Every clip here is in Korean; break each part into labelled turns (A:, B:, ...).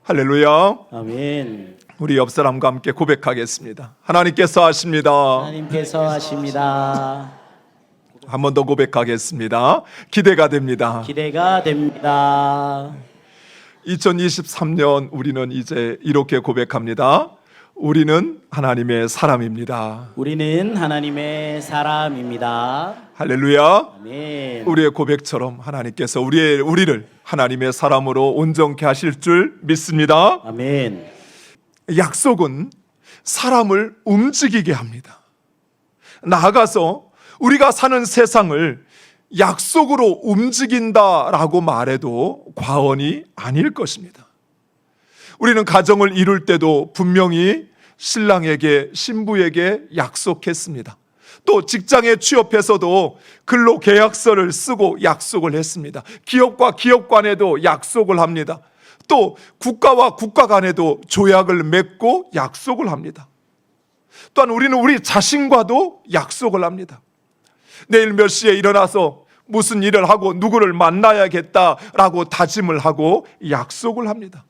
A: 할렐루야.
B: 아멘.
A: 우리 옆 사람과 함께 고백하겠습니다. 하나님께서 하십니다.
B: 하나님께서 하십니다.
A: 한 번 더 고백하겠습니다. 기대가 됩니다.
B: 기대가 됩니다.
A: 2023년 우리는 이제 이렇게 고백합니다. 우리는 하나님의 사람입니다.
B: 우리는 하나님의 사람입니다.
A: 할렐루야.
B: 아멘.
A: 우리의 고백처럼 하나님께서 우리를 하나님의 사람으로 온전케 하실 줄 믿습니다.
B: 아멘.
A: 약속은 사람을 움직이게 합니다. 나아가서 우리가 사는 세상을 약속으로 움직인다라고 말해도 과언이 아닐 것입니다. 우리는 가정을 이룰 때도 분명히 신랑에게, 신부에게 약속했습니다. 또 직장에 취업해서도 근로계약서를 쓰고 약속을 했습니다. 기업과 기업 간에도 약속을 합니다. 또 국가와 국가 간에도 조약을 맺고 약속을 합니다. 또한 우리는 우리 자신과도 약속을 합니다. 내일 몇 시에 일어나서 무슨 일을 하고 누구를 만나야겠다라고 다짐을 하고 약속을 합니다.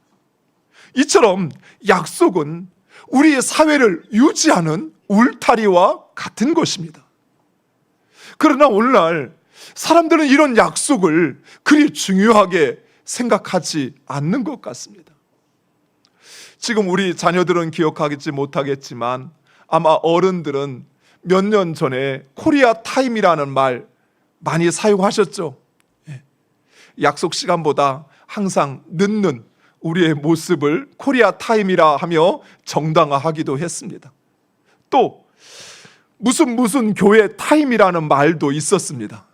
A: 이처럼 약속은 우리의 사회를 유지하는 울타리와 같은 것입니다. 그러나 오늘날 사람들은 이런 약속을 그리 중요하게 생각하지 않는 것 같습니다. 지금 우리 자녀들은 기억하겠지 못하겠지만 아마 어른들은 몇 년 전에 코리아 타임이라는 말 많이 사용하셨죠. 약속 시간보다 항상 늦는 우리의 모습을 코리아 타임이라 하며 정당화하기도 했습니다. 또 무슨 교회 타임이라는 말도 있었습니다.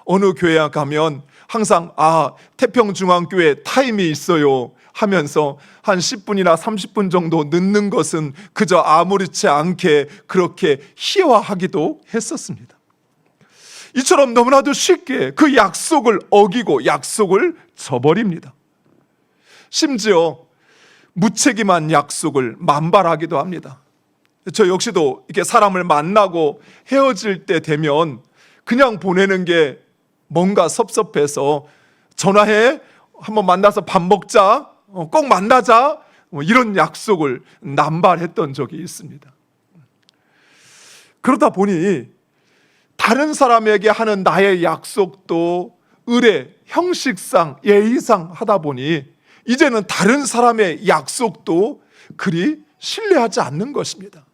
A: 어느 교회 가면 항상 태평중앙교회 타임이 있어요 하면서 한 10분이나 30분 정도 늦는 것은 그저 아무렇지 않게 그렇게 희화하기도 했었습니다. 이처럼 너무나도 쉽게 그 약속을 어기고 약속을 저버립니다. 심지어 무책임한 약속을 만발하기도 합니다. 저 역시도 이렇게 사람을 만나고 헤어질 때 되면 그냥 보내는 게 뭔가 섭섭해서 전화해, 한번 만나서 밥 먹자, 꼭 만나자, 이런 약속을 남발했던 적이 있습니다. 그러다 보니 다른 사람에게 하는 나의 약속도 의례, 형식상, 예의상 하다 보니 이제는 다른 사람의 약속도 그리 신뢰하지 않는 것입니다.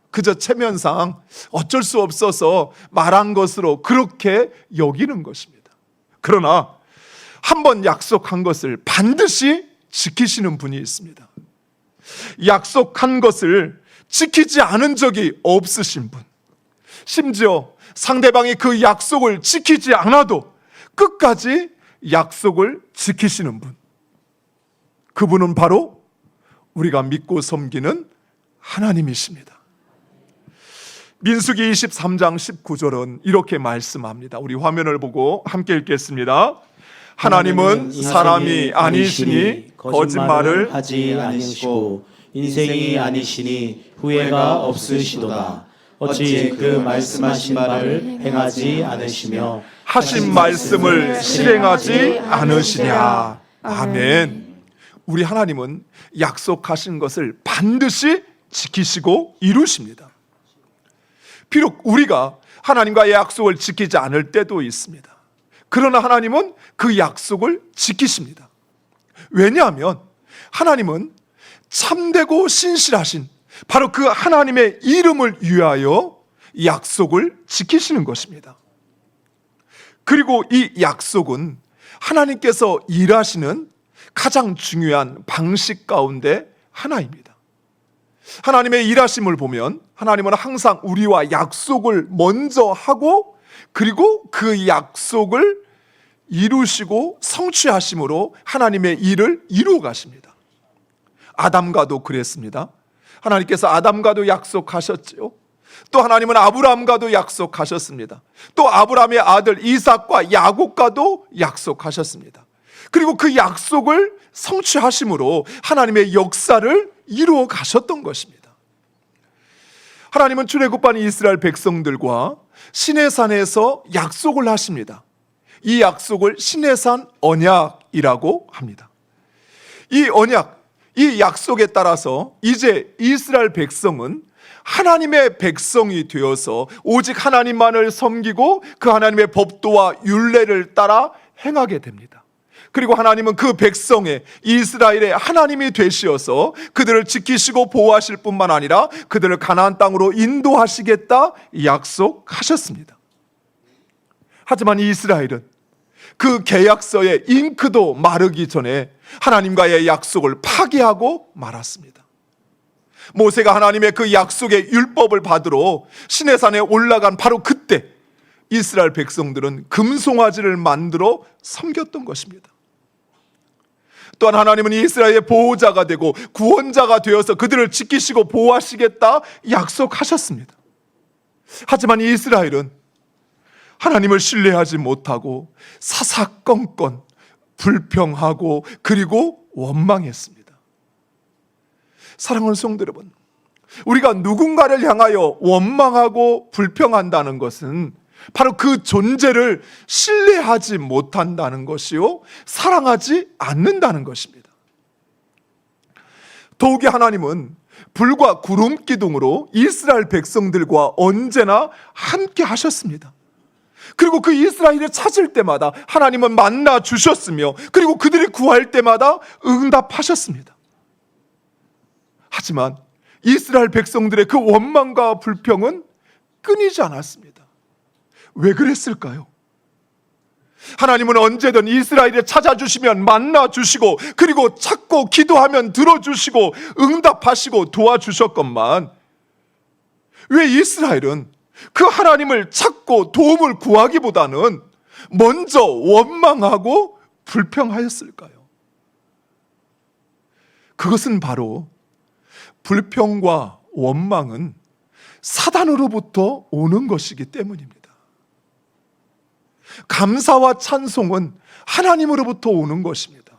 A: 그저 체면상 어쩔 수 없어서 말한 것으로 그렇게 여기는 것입니다. 그러나 한번 약속한 것을 반드시 지키시는 분이 있습니다. 약속한 것을 지키지 않은 적이 없으신 분, 심지어 상대방이 그 약속을 지키지 않아도 끝까지 약속을 지키시는 분, 그분은 바로 우리가 믿고 섬기는 하나님이십니다. 민수기 23장 19절은 이렇게 말씀합니다. 우리 화면을 보고 함께 읽겠습니다. 하나님은 사람이 아니시니 거짓말을
B: 하지 않으시고 인생이 아니시니 후회가 없으시도다. 어찌 그 말씀하신 바를 행하지 않으시며
A: 하신 말씀을 실행하지 않으시냐. 아멘. 우리 하나님은 약속하신 것을 반드시 지키시고 이루십니다. 비록 우리가 하나님과의 약속을 지키지 않을 때도 있습니다. 그러나 하나님은 그 약속을 지키십니다. 왜냐하면 하나님은 참되고 신실하신 바로 그 하나님의 이름을 위하여 약속을 지키시는 것입니다. 그리고 이 약속은 하나님께서 일하시는 가장 중요한 방식 가운데 하나입니다. 하나님의 일하심을 보면 하나님은 항상 우리와 약속을 먼저 하고 그리고 그 약속을 이루시고 성취하심으로 하나님의 일을 이루어 가십니다. 아담과도 그랬습니다. 하나님께서 아담과도 약속하셨지요. 또 하나님은 아브라함과도 약속하셨습니다. 또 아브라함의 아들 이삭과 야곱과도 약속하셨습니다. 그리고 그 약속을 성취하심으로 하나님의 역사를 이루어 가셨던 것입니다. 하나님은 출애굽한 이스라엘 백성들과 시내산에서 약속을 하십니다. 이 약속을 시내산 언약이라고 합니다. 이 언약, 이 약속에 따라서 이제 이스라엘 백성은 하나님의 백성이 되어서 오직 하나님만을 섬기고 그 하나님의 법도와 율례를 따라 행하게 됩니다. 그리고 하나님은 그 백성의 이스라엘의 하나님이 되시어서 그들을 지키시고 보호하실 뿐만 아니라 그들을 가나안 땅으로 인도하시겠다 약속하셨습니다. 하지만 이스라엘은 그 계약서의 잉크도 마르기 전에 하나님과의 약속을 파기하고 말았습니다. 모세가 하나님의 그 약속의 율법을 받으러 시내산에 올라간 바로 그때 이스라엘 백성들은 금송아지를 만들어 섬겼던 것입니다. 또한 하나님은 이스라엘의 보호자가 되고 구원자가 되어서 그들을 지키시고 보호하시겠다 약속하셨습니다. 하지만 이스라엘은 하나님을 신뢰하지 못하고 사사건건 불평하고 그리고 원망했습니다. 사랑하는 성도 여러분, 우리가 누군가를 향하여 원망하고 불평한다는 것은 바로 그 존재를 신뢰하지 못한다는 것이요, 사랑하지 않는다는 것입니다. 더욱이 하나님은 불과 구름 기둥으로 이스라엘 백성들과 언제나 함께 하셨습니다. 그리고 그 이스라엘을 찾을 때마다 하나님은 만나 주셨으며 그리고 그들이 구할 때마다 응답하셨습니다. 하지만 이스라엘 백성들의 그 원망과 불평은 끊이지 않았습니다. 왜 그랬을까요? 하나님은 언제든 이스라엘을 찾아주시면 만나주시고 그리고 찾고 기도하면 들어주시고 응답하시고 도와주셨건만 왜 이스라엘은 그 하나님을 찾고 도움을 구하기보다는 먼저 원망하고 불평하였을까요? 그것은 바로 불평과 원망은 사단으로부터 오는 것이기 때문입니다. 감사와 찬송은 하나님으로부터 오는 것입니다.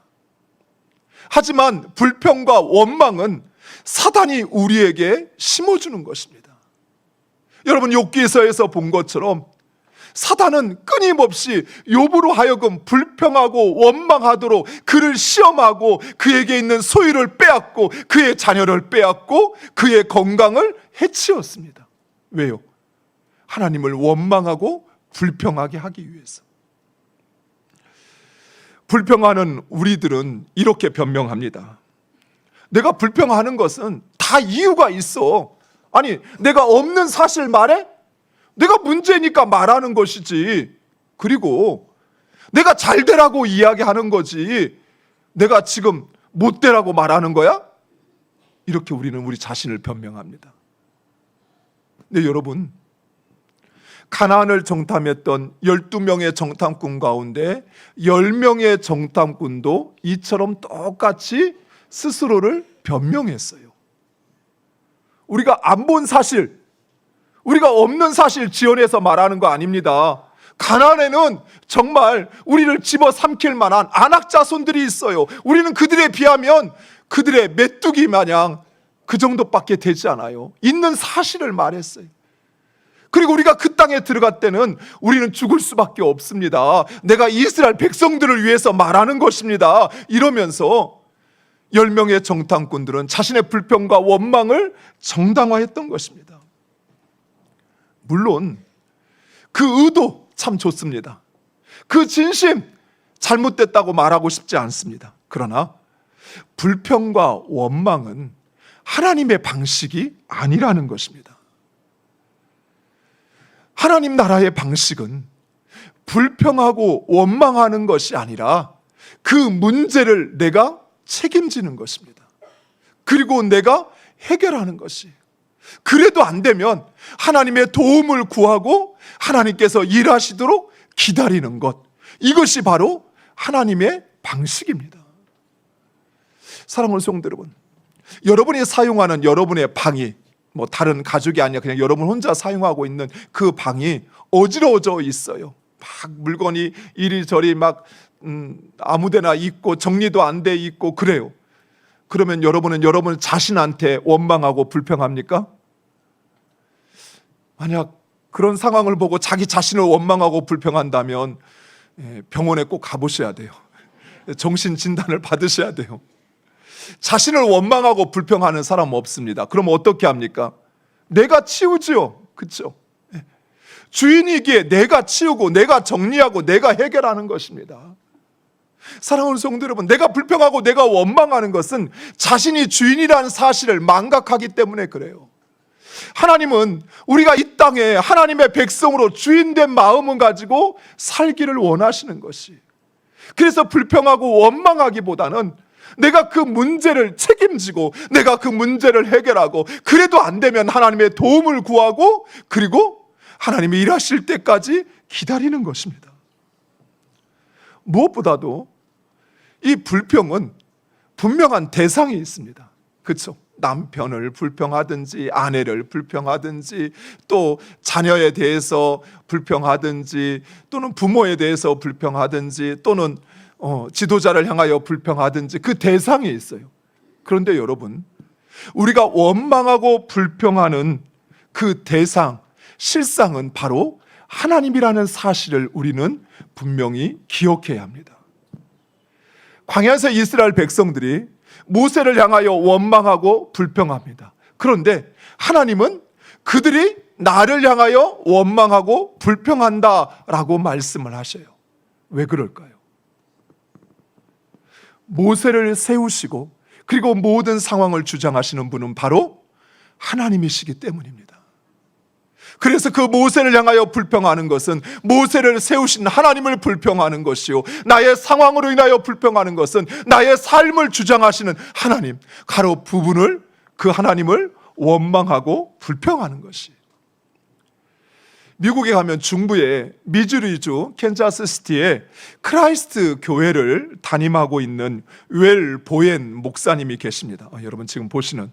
A: 하지만 불평과 원망은 사단이 우리에게 심어주는 것입니다. 여러분, 욥기서에서 본 것처럼 사단은 끊임없이 욥으로 하여금 불평하고 원망하도록 그를 시험하고 그에게 있는 소유를 빼앗고 그의 자녀를 빼앗고 그의 건강을 해치웠습니다. 왜요? 하나님을 원망하고 불평하게 하기 위해서. 불평하는 우리들은 이렇게 변명합니다. 내가 불평하는 것은 다 이유가 있어. 아니, 내가 없는 사실 말해? 내가 문제니까 말하는 것이지. 그리고 내가 잘 되라고 이야기하는 거지. 내가 지금 못 되라고 말하는 거야? 이렇게 우리는 우리 자신을 변명합니다. 근데 여러분, 가나안을 정탐했던 12명의 정탐꾼 가운데 10명의 정탐꾼도 이처럼 똑같이 스스로를 변명했어요. 우리가 안 본 사실, 우리가 없는 사실 지어내서 말하는 거 아닙니다. 가나안에는 정말 우리를 집어삼킬 만한 안악자손들이 있어요. 우리는 그들에 비하면 그들의 메뚜기 마냥 그 정도밖에 되지 않아요. 있는 사실을 말했어요. 그리고 우리가 그 땅에 들어갈 때는 우리는 죽을 수밖에 없습니다. 내가 이스라엘 백성들을 위해서 말하는 것입니다. 이러면서 10명의 정탐꾼들은 자신의 불평과 원망을 정당화했던 것입니다. 물론 그 의도 참 좋습니다. 그 진심 잘못됐다고 말하고 싶지 않습니다. 그러나 불평과 원망은 하나님의 방식이 아니라는 것입니다. 하나님 나라의 방식은 불평하고 원망하는 것이 아니라 그 문제를 내가 책임지는 것입니다. 그리고 내가 해결하는 것이. 그래도 안 되면 하나님의 도움을 구하고 하나님께서 일하시도록 기다리는 것. 이것이 바로 하나님의 방식입니다. 사랑하는 성도 여러분, 여러분이 사용하는 여러분의 방이 다른 가족이 아니라 그냥 여러분 혼자 사용하고 있는 그 방이 어지러워져 있어요. 막 물건이 이리저리 막 아무데나 있고 정리도 안 돼 있고 그래요. 그러면 여러분은 여러분 자신한테 원망하고 불평합니까? 만약 그런 상황을 보고 자기 자신을 원망하고 불평한다면 병원에 꼭 가보셔야 돼요. 정신 진단을 받으셔야 돼요. 자신을 원망하고 불평하는 사람 없습니다. 그럼 어떻게 합니까? 내가 치우지요. 그렇죠? 주인이기에 내가 치우고 내가 정리하고 내가 해결하는 것입니다. 사랑하는 성도 여러분, 내가 불평하고 내가 원망하는 것은 자신이 주인이라는 사실을 망각하기 때문에 그래요. 하나님은 우리가 이 땅에 하나님의 백성으로 주인된 마음을 가지고 살기를 원하시는 것이, 그래서 불평하고 원망하기보다는 내가 그 문제를 책임지고 내가 그 문제를 해결하고, 그래도 안 되면 하나님의 도움을 구하고, 그리고 하나님이 일하실 때까지 기다리는 것입니다. 무엇보다도 이 불평은 분명한 대상이 있습니다. 그렇죠? 남편을 불평하든지 아내를 불평하든지 또 자녀에 대해서 불평하든지 또는 부모에 대해서 불평하든지 또는 지도자를 향하여 불평하든지 그 대상이 있어요. 그런데 여러분, 우리가 원망하고 불평하는 그 대상, 실상은 바로 하나님이라는 사실을 우리는 분명히 기억해야 합니다. 광야에서 이스라엘 백성들이 모세를 향하여 원망하고 불평합니다. 그런데 하나님은 그들이 나를 향하여 원망하고 불평한다라고 말씀을 하셔요. 왜 그럴까요? 모세를 세우시고 그리고 모든 상황을 주장하시는 분은 바로 하나님이시기 때문입니다. 그래서 그 모세를 향하여 불평하는 것은 모세를 세우신 하나님을 불평하는 것이요, 나의 상황으로 인하여 불평하는 것은 나의 삶을 주장하시는 하나님, 가로 부분을 그 하나님을 원망하고 불평하는 것이. 미국에 가면 중부의 미주리주 캔자스시티에 크라이스트 교회를 담임하고 있는 웰 보엔 목사님이 계십니다. 여러분 지금 보시는,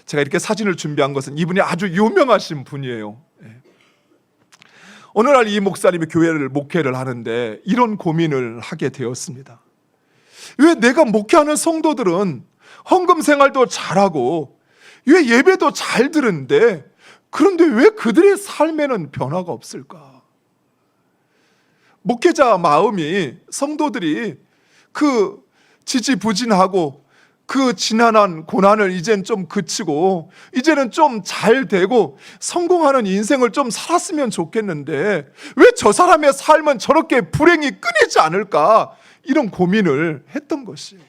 A: 제가 이렇게 사진을 준비한 것은 이분이 아주 유명하신 분이에요. 어느 날 이 목사님이 교회를 목회를 하는데 이런 고민을 하게 되었습니다. 왜 내가 목회하는 성도들은 헌금 생활도 잘하고 왜 예배도 잘 드는데, 그런데 왜 그들의 삶에는 변화가 없을까? 목회자 마음이, 성도들이 그 지지부진하고 그 지난한 고난을 이젠 좀 그치고 이제는 좀 잘 되고 성공하는 인생을 좀 살았으면 좋겠는데 왜 저 사람의 삶은 저렇게 불행이 끊이지 않을까? 이런 고민을 했던 것이에요.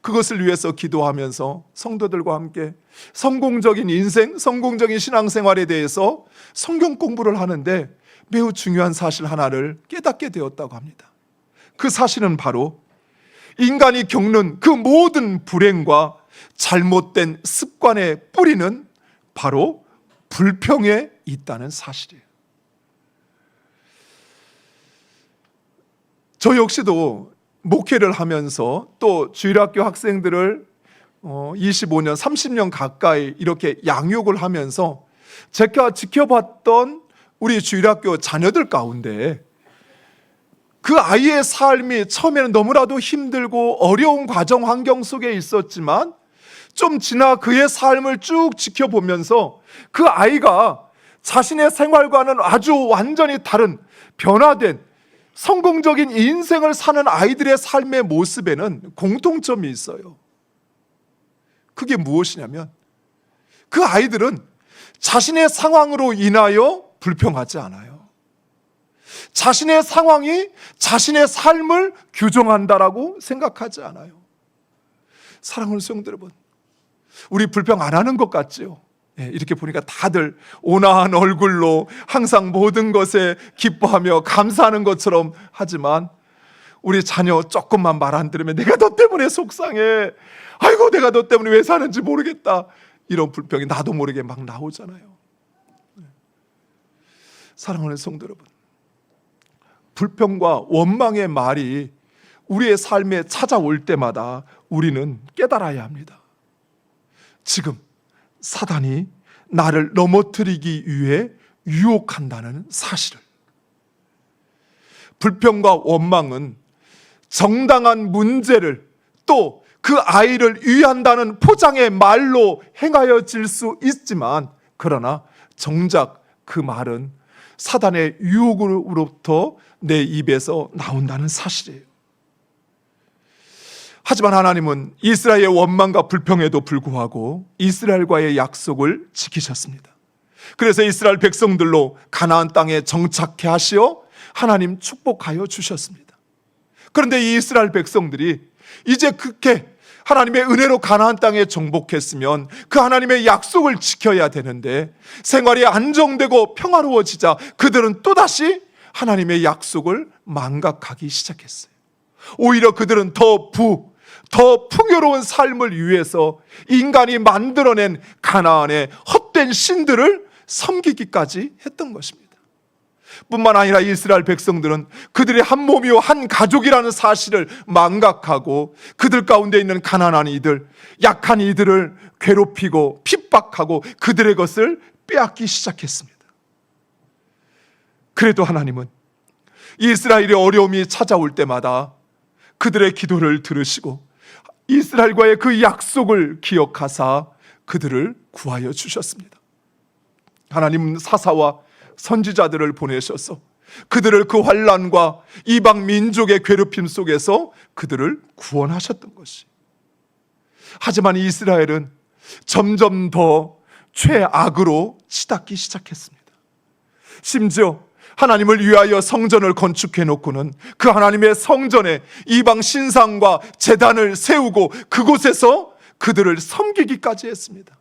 A: 그것을 위해서 기도하면서 성도들과 함께 성공적인 인생, 성공적인 신앙생활에 대해서 성경 공부를 하는데 매우 중요한 사실 하나를 깨닫게 되었다고 합니다. 그 사실은 바로 인간이 겪는 그 모든 불행과 잘못된 습관의 뿌리는 바로 불평에 있다는 사실이에요. 저 역시도 목회를 하면서 또 주일학교 학생들을 25년, 30년 가까이 이렇게 양육을 하면서 제가 지켜봤던 우리 주일학교 자녀들 가운데 그 아이의 삶이 처음에는 너무나도 힘들고 어려운 가정 환경 속에 있었지만 좀 지나 그의 삶을 쭉 지켜보면서 그 아이가 자신의 생활과는 아주 완전히 다른 변화된 성공적인 인생을 사는 아이들의 삶의 모습에는 공통점이 있어요. 그게 무엇이냐면 그 아이들은 자신의 상황으로 인하여 불평하지 않아요. 자신의 상황이 자신의 삶을 규정한다라고 생각하지 않아요. 사랑하는 성도 여러분, 우리 불평 안 하는 것 같지요? 이렇게 보니까 다들 온화한 얼굴로 항상 모든 것에 기뻐하며 감사하는 것처럼 하지만 우리 자녀 조금만 말 안 들으면 내가 너 때문에 속상해, 아이고 내가 너 때문에 왜 사는지 모르겠다, 이런 불평이 나도 모르게 막 나오잖아요. 사랑하는 성도 여러분, 불평과 원망의 말이 우리의 삶에 찾아올 때마다 우리는 깨달아야 합니다. 지금 사단이 나를 넘어뜨리기 위해 유혹한다는 사실을. 불평과 원망은 정당한 문제를 또 그 아이를 위한다는 포장의 말로 행하여질 수 있지만, 그러나 정작 그 말은 사단의 유혹으로부터 내 입에서 나온다는 사실이에요. 하지만 하나님은 이스라엘의 원망과 불평에도 불구하고 이스라엘과의 약속을 지키셨습니다. 그래서 이스라엘 백성들로 가나안 땅에 정착해 하시어 하나님 축복하여 주셨습니다. 그런데 이 이스라엘 백성들이 이제 그렇게 하나님의 은혜로 가나안 땅에 정복했으면 그 하나님의 약속을 지켜야 되는데 생활이 안정되고 평화로워지자 그들은 또다시 하나님의 약속을 망각하기 시작했어요. 오히려 그들은 더 풍요로운 삶을 위해서 인간이 만들어낸 가나안의 헛된 신들을 섬기기까지 했던 것입니다. 뿐만 아니라 이스라엘 백성들은 그들의 한 몸이요 한 가족이라는 사실을 망각하고 그들 가운데 있는 가난한 이들, 약한 이들을 괴롭히고 핍박하고 그들의 것을 빼앗기 시작했습니다. 그래도 하나님은 이스라엘의 어려움이 찾아올 때마다 그들의 기도를 들으시고 이스라엘과의 그 약속을 기억하사 그들을 구하여 주셨습니다. 하나님은 사사와 선지자들을 보내셔서 그들을 그 환난과 이방 민족의 괴롭힘 속에서 그들을 구원하셨던 것이. 하지만 이스라엘은 점점 더 최악으로 치닫기 시작했습니다. 심지어 하나님을 위하여 성전을 건축해 놓고는 그 하나님의 성전에 이방 신상과 제단을 세우고 그곳에서 그들을 섬기기까지 했습니다.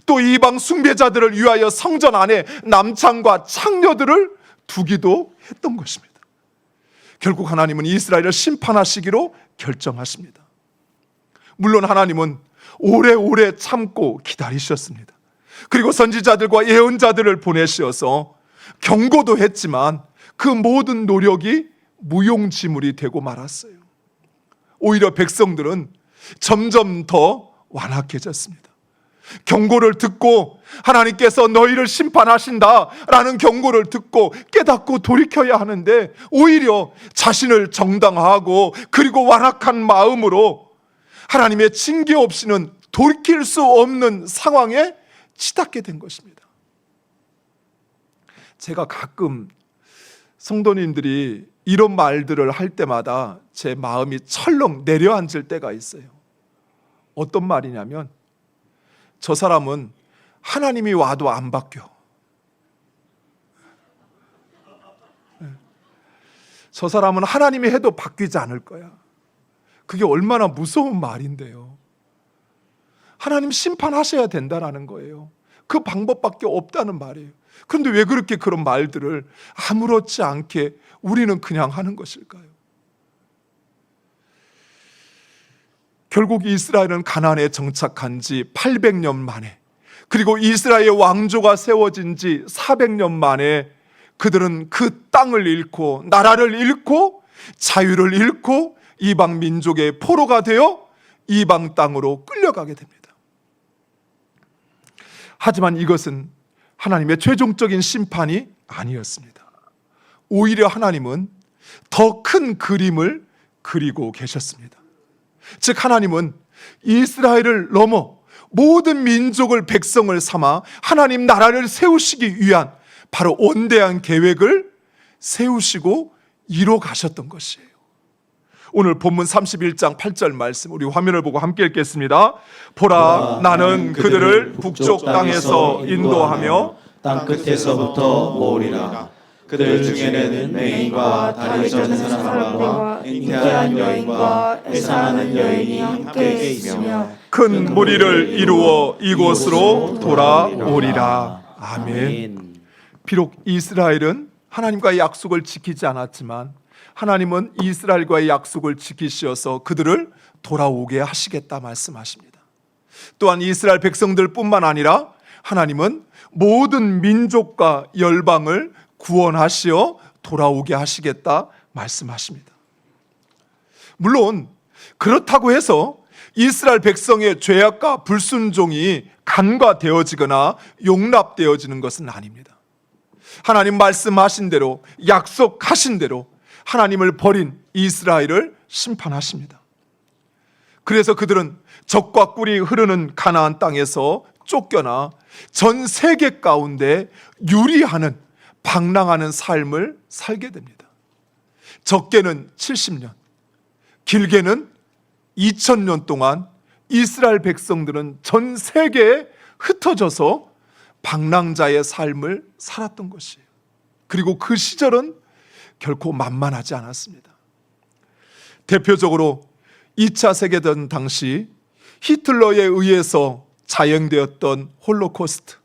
A: 또 이방 숭배자들을 위하여 성전 안에 남창과 창녀들을 두기도 했던 것입니다. 결국 하나님은 이스라엘을 심판하시기로 결정하십니다. 물론 하나님은 오래오래 참고 기다리셨습니다. 그리고 선지자들과 예언자들을 보내셔서 경고도 했지만 그 모든 노력이 무용지물이 되고 말았어요. 오히려 백성들은 점점 더 완악해졌습니다. 경고를 듣고 하나님께서 너희를 심판하신다라는 경고를 듣고 깨닫고 돌이켜야 하는데 오히려 자신을 정당화하고 그리고 완악한 마음으로 하나님의 징계 없이는 돌이킬 수 없는 상황에 치닫게 된 것입니다. 제가 가끔 성도님들이 이런 말들을 할 때마다 제 마음이 철렁 내려앉을 때가 있어요. 어떤 말이냐면 저 사람은 하나님이 와도 안 바뀌어. 저 사람은 하나님이 해도 바뀌지 않을 거야. 그게 얼마나 무서운 말인데요. 하나님 심판하셔야 된다라는 거예요. 그 방법밖에 없다는 말이에요. 그런데 왜 그렇게 그런 말들을 아무렇지 않게 우리는 그냥 하는 것일까요? 결국 이스라엘은 가나안에 정착한 지 800년 만에 그리고 이스라엘의 왕조가 세워진 지 400년 만에 그들은 그 땅을 잃고 나라를 잃고 자유를 잃고 이방 민족의 포로가 되어 이방 땅으로 끌려가게 됩니다. 하지만 이것은 하나님의 최종적인 심판이 아니었습니다. 오히려 하나님은 더 큰 그림을 그리고 계셨습니다. 즉 하나님은 이스라엘을 넘어 모든 민족을 백성을 삼아 하나님 나라를 세우시기 위한 바로 원대한 계획을 세우시고 이뤄 가셨던 것이에요. 오늘 본문 31장 8절 말씀 우리 화면을 보고 함께 읽겠습니다. 보라 나는 그들을 북쪽 땅에서 인도하며
B: 땅 끝에서부터 모으리라. 그들 중에는 맹인과 다리 젖은 사람과 잉태한 여인과 애상하는 여인이 함께 있으며
A: 큰 무리를 이루어 이곳으로 돌아오리라. 아멘. 비록 이스라엘은 하나님과의 약속을 지키지 않았지만 하나님은 이스라엘과의 약속을 지키시어서 그들을 돌아오게 하시겠다 말씀하십니다. 또한 이스라엘 백성들뿐만 아니라 하나님은 모든 민족과 열방을 구원하시어 돌아오게 하시겠다 말씀하십니다. 물론 그렇다고 해서 이스라엘 백성의 죄악과 불순종이 간과되어지거나 용납되어지는 것은 아닙니다. 하나님 말씀하신 대로 약속하신 대로 하나님을 버린 이스라엘을 심판하십니다. 그래서 그들은 적과 꿀이 흐르는 가나안 땅에서 쫓겨나 전 세계 가운데 유리하는 방랑하는 삶을 살게 됩니다. 적게는 70년, 길게는 2000년 동안 이스라엘 백성들은 전 세계에 흩어져서 방랑자의 삶을 살았던 것이에요. 그리고 그 시절은 결코 만만하지 않았습니다. 대표적으로 2차 세계대전 당시 히틀러에 의해서 자행되었던 홀로코스트,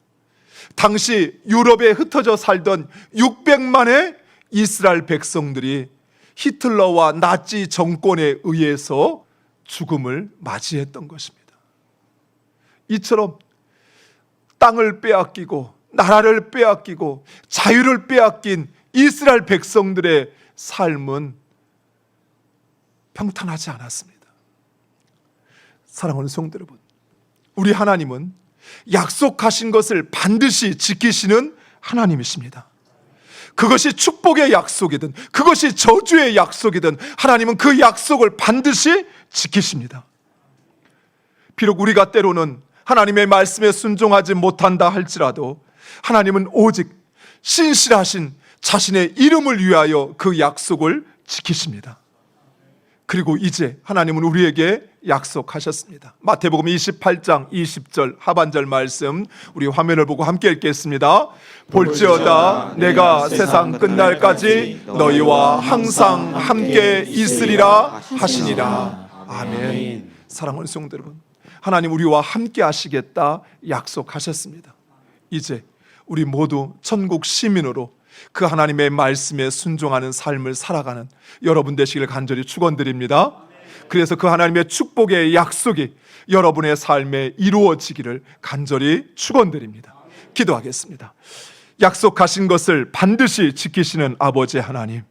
A: 당시 유럽에 흩어져 살던 600만의 이스라엘 백성들이 히틀러와 나치 정권에 의해서 죽음을 맞이했던 것입니다. 이처럼 땅을 빼앗기고 나라를 빼앗기고 자유를 빼앗긴 이스라엘 백성들의 삶은 평탄하지 않았습니다. 사랑하는 성도 여러분, 우리 하나님은 약속하신 것을 반드시 지키시는 하나님이십니다. 그것이 축복의 약속이든 그것이 저주의 약속이든 하나님은 그 약속을 반드시 지키십니다. 비록 우리가 때로는 하나님의 말씀에 순종하지 못한다 할지라도 하나님은 오직 신실하신 자신의 이름을 위하여 그 약속을 지키십니다. 그리고 이제 하나님은 우리에게 약속하셨습니다. 마태복음 28장 20절 하반절 말씀, 우리 화면을 보고 함께 읽겠습니다. 볼지어다 내가 세상 끝날까지 너희와 항상 함께 있으리라 하시니라. 아멘. 사랑하는 성도 여러분, 하나님 우리와 함께 하시겠다 약속하셨습니다. 이제 우리 모두 천국 시민으로 그 하나님의 말씀에 순종하는 삶을 살아가는 여러분 되시길 간절히 축원드립니다. 그래서 그 하나님의 축복의 약속이 여러분의 삶에 이루어지기를 간절히 축원드립니다. 기도하겠습니다. 약속하신 것을 반드시 지키시는 아버지 하나님,